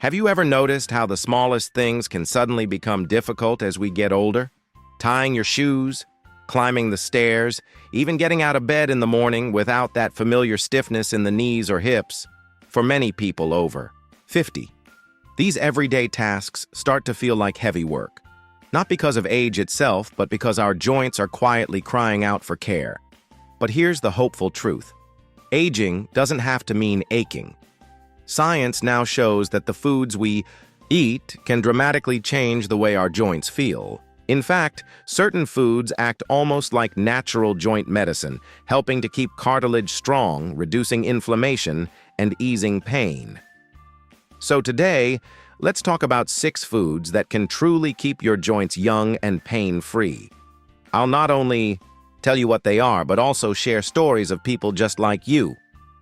Have you ever noticed how the smallest things can suddenly become difficult as we get older? Tying your shoes, climbing the stairs, even getting out of bed in the morning without that familiar stiffness in the knees or hips. For many people over 50, these everyday tasks start to feel like heavy work. Not because of age itself, but because our joints are quietly crying out for care. But here's the hopeful truth. Aging doesn't have to mean aching. Science now shows that the foods we eat can dramatically change the way our joints feel. In fact, certain foods act almost like natural joint medicine, helping to keep cartilage strong, reducing inflammation, and easing pain. So today, let's talk about 6 foods that can truly keep your joints young and pain-free. I'll not only tell you what they are, but also share stories of people just like you.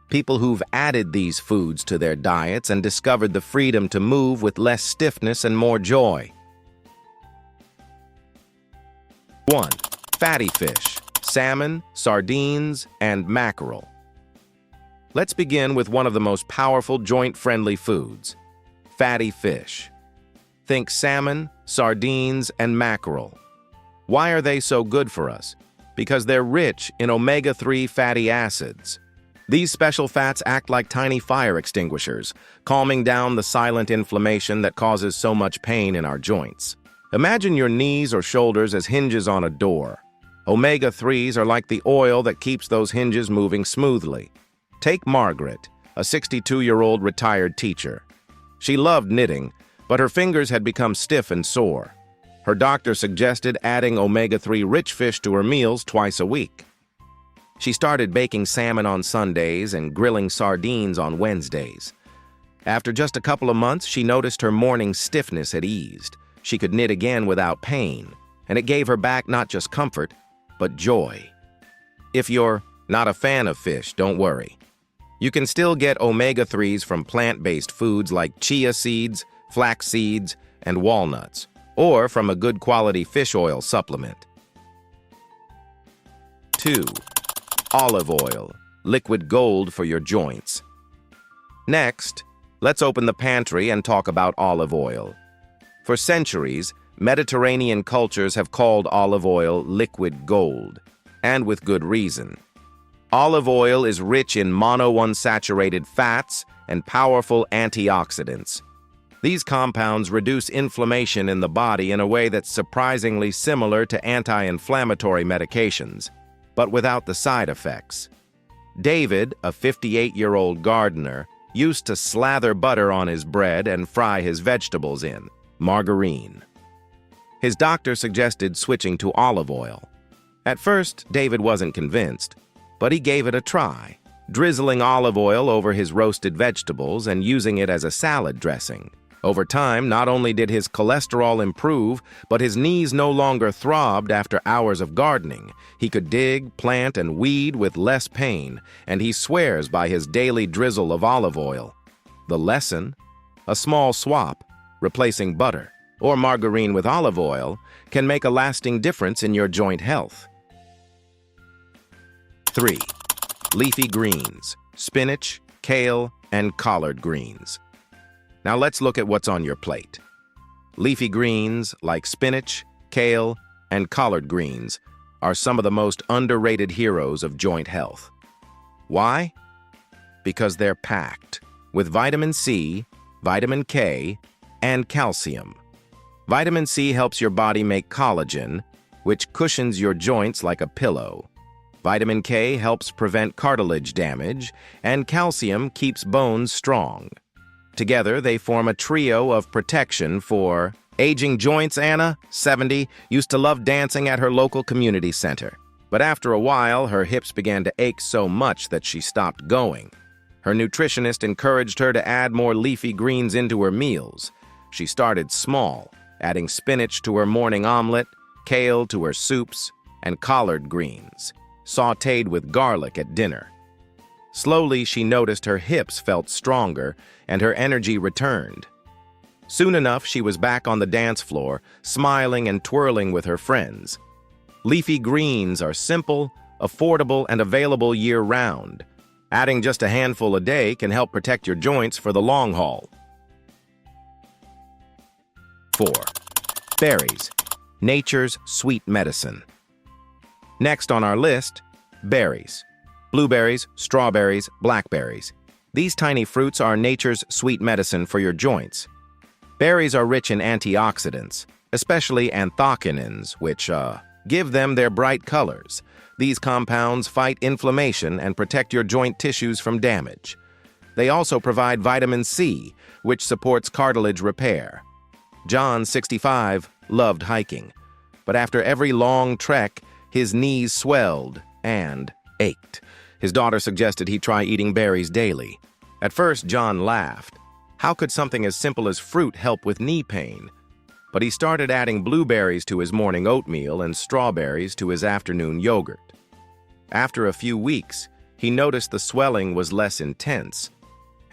People who've added these foods to their diets and discovered the freedom to move with less stiffness and more joy. 1. Fatty fish, salmon, sardines, and mackerel. Let's begin with one of the most powerful joint-friendly foods, fatty fish. Think salmon, sardines, and mackerel. Why are they so good for us? Because they're rich in omega-3 fatty acids. These special fats act like tiny fire extinguishers, calming down the silent inflammation that causes so much pain in our joints. Imagine your knees or shoulders as hinges on a door. Omega-3s are like the oil that keeps those hinges moving smoothly. Take Margaret, a 62-year-old retired teacher. She loved knitting, but her fingers had become stiff and sore. Her doctor suggested adding omega-3 rich fish to her meals twice a week. She started baking salmon on Sundays and grilling sardines on Wednesdays. After just a couple of months, she noticed her morning stiffness had eased. She could knit again without pain, and it gave her back not just comfort, but joy. If you're not a fan of fish, don't worry. You can still get omega-3s from plant-based foods like chia seeds, flax seeds, and walnuts, or from a good quality fish oil supplement. 2. Olive oil, liquid gold for your joints. Next, let's open the pantry and talk about olive oil. For centuries, Mediterranean cultures have called olive oil liquid gold, and with good reason. Olive oil is rich in monounsaturated fats and powerful antioxidants. These compounds reduce inflammation in the body in a way that's surprisingly similar to anti-inflammatory medications, but without the side effects. David, a 58-year-old gardener, used to slather butter on his bread and fry his vegetables in margarine. His doctor suggested switching to olive oil. At first, David wasn't convinced, but he gave it a try, drizzling olive oil over his roasted vegetables and using it as a salad dressing. Over time, not only did his cholesterol improve, but his knees no longer throbbed after hours of gardening. He could dig, plant, and weed with less pain, and he swears by his daily drizzle of olive oil. The lesson? A small swap, replacing butter, or margarine with olive oil, can make a lasting difference in your joint health. 3. Leafy greens, spinach, kale, and collard greens. Now let's look at what's on your plate. Leafy greens like spinach, kale, and collard greens are some of the most underrated heroes of joint health. Why? Because they're packed with vitamin C, vitamin K, and calcium. Vitamin C helps your body make collagen, which cushions your joints like a pillow. Vitamin K helps prevent cartilage damage, and calcium keeps bones strong. Together, they form a trio of protection for aging joints. Anna, 70, used to love dancing at her local community center. But after a while, her hips began to ache so much that she stopped going. Her nutritionist encouraged her to add more leafy greens into her meals. She started small, adding spinach to her morning omelet, kale to her soups, and collard greens, sautéed with garlic at dinner. Slowly, she noticed her hips felt stronger and her energy returned. Soon enough, she was back on the dance floor, smiling and twirling with her friends. Leafy greens are simple, affordable, and available year-round. Adding just a handful a day can help protect your joints for the long haul. 4. Berries, nature's sweet medicine. Next on our list, berries. Blueberries, strawberries, blackberries. These tiny fruits are nature's sweet medicine for your joints. Berries are rich in antioxidants, especially anthocyanins, which give them their bright colors. These compounds fight inflammation and protect your joint tissues from damage. They also provide vitamin C, which supports cartilage repair. John, 65, loved hiking, but after every long trek, his knees swelled and ached. His daughter suggested he try eating berries daily. At first, John laughed. How could something as simple as fruit help with knee pain? But he started adding blueberries to his morning oatmeal and strawberries to his afternoon yogurt. After a few weeks, he noticed the swelling was less intense,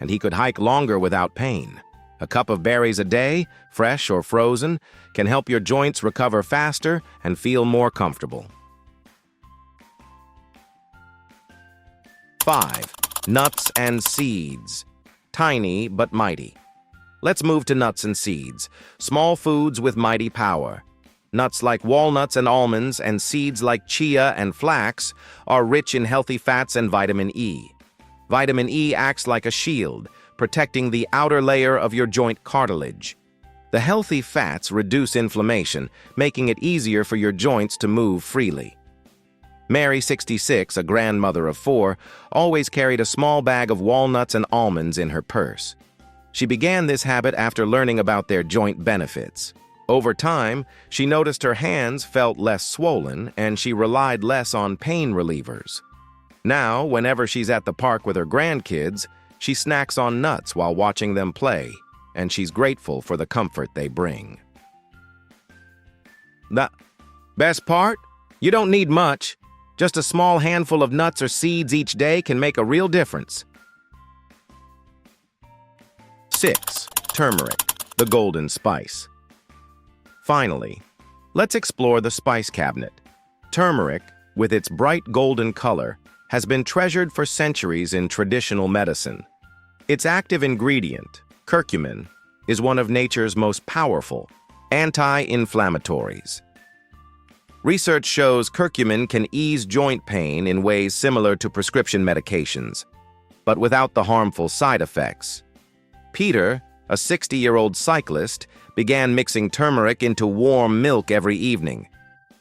and he could hike longer without pain. A cup of berries a day, fresh or frozen, can help your joints recover faster and feel more comfortable. 5. Nuts and seeds. Tiny but mighty. Let's move to nuts and seeds, small foods with mighty power. Nuts like walnuts and almonds and seeds like chia and flax are rich in healthy fats and vitamin E. Vitamin E acts like a shield, protecting the outer layer of your joint cartilage. The healthy fats reduce inflammation, making it easier for your joints to move freely. Mary, 66, a grandmother of 4, always carried a small bag of walnuts and almonds in her purse. She began this habit after learning about their joint benefits. Over time, she noticed her hands felt less swollen and she relied less on pain relievers. Now, whenever she's at the park with her grandkids, she snacks on nuts while watching them play, and she's grateful for the comfort they bring. The best part? You don't need much. Just a small handful of nuts or seeds each day can make a real difference. 6. Turmeric, the golden spice. Finally, let's explore the spice cabinet. Turmeric, with its bright golden color, has been treasured for centuries in traditional medicine. Its active ingredient, curcumin, is one of nature's most powerful anti-inflammatories. Research shows curcumin can ease joint pain in ways similar to prescription medications, but without the harmful side effects. Peter, a 60-year-old cyclist, began mixing turmeric into warm milk every evening.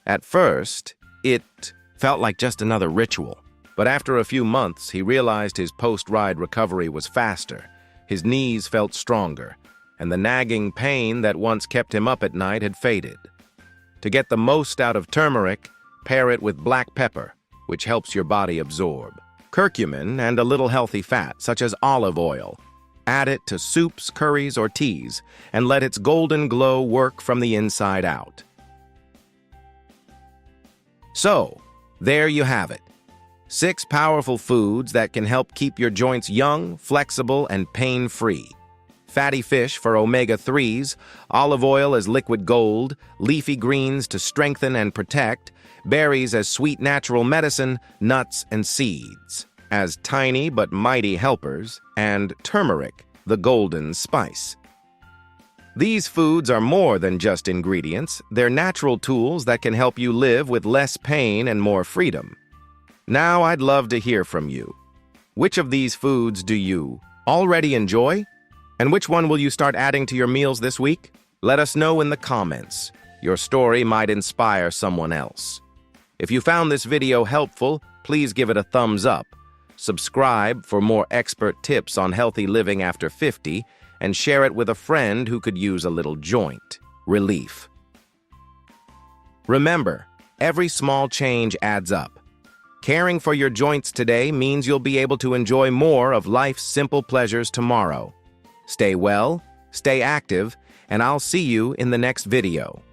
At first, it felt like just another ritual, but after a few months, he realized his post-ride recovery was faster, his knees felt stronger, and the nagging pain that once kept him up at night had faded. To get the most out of turmeric, pair it with black pepper, which helps your body absorb curcumin and a little healthy fat, such as olive oil. Add it to soups, curries, or teas, and let its golden glow work from the inside out. So, there you have it. 6 powerful foods that can help keep your joints young, flexible, and pain-free. Fatty fish for omega-3s, olive oil as liquid gold, leafy greens to strengthen and protect, berries as sweet natural medicine, nuts and seeds as tiny but mighty helpers, and turmeric, the golden spice. These foods are more than just ingredients. They're natural tools that can help you live with less pain and more freedom. Now I'd love to hear from you. Which of these foods do you already enjoy? And which one will you start adding to your meals this week? Let us know in the comments. Your story might inspire someone else. If you found this video helpful, please give it a thumbs up. Subscribe for more expert tips on healthy living after 50, and share it with a friend who could use a little joint relief. Remember, every small change adds up. Caring for your joints today means you'll be able to enjoy more of life's simple pleasures tomorrow. Stay well, stay active, and I'll see you in the next video.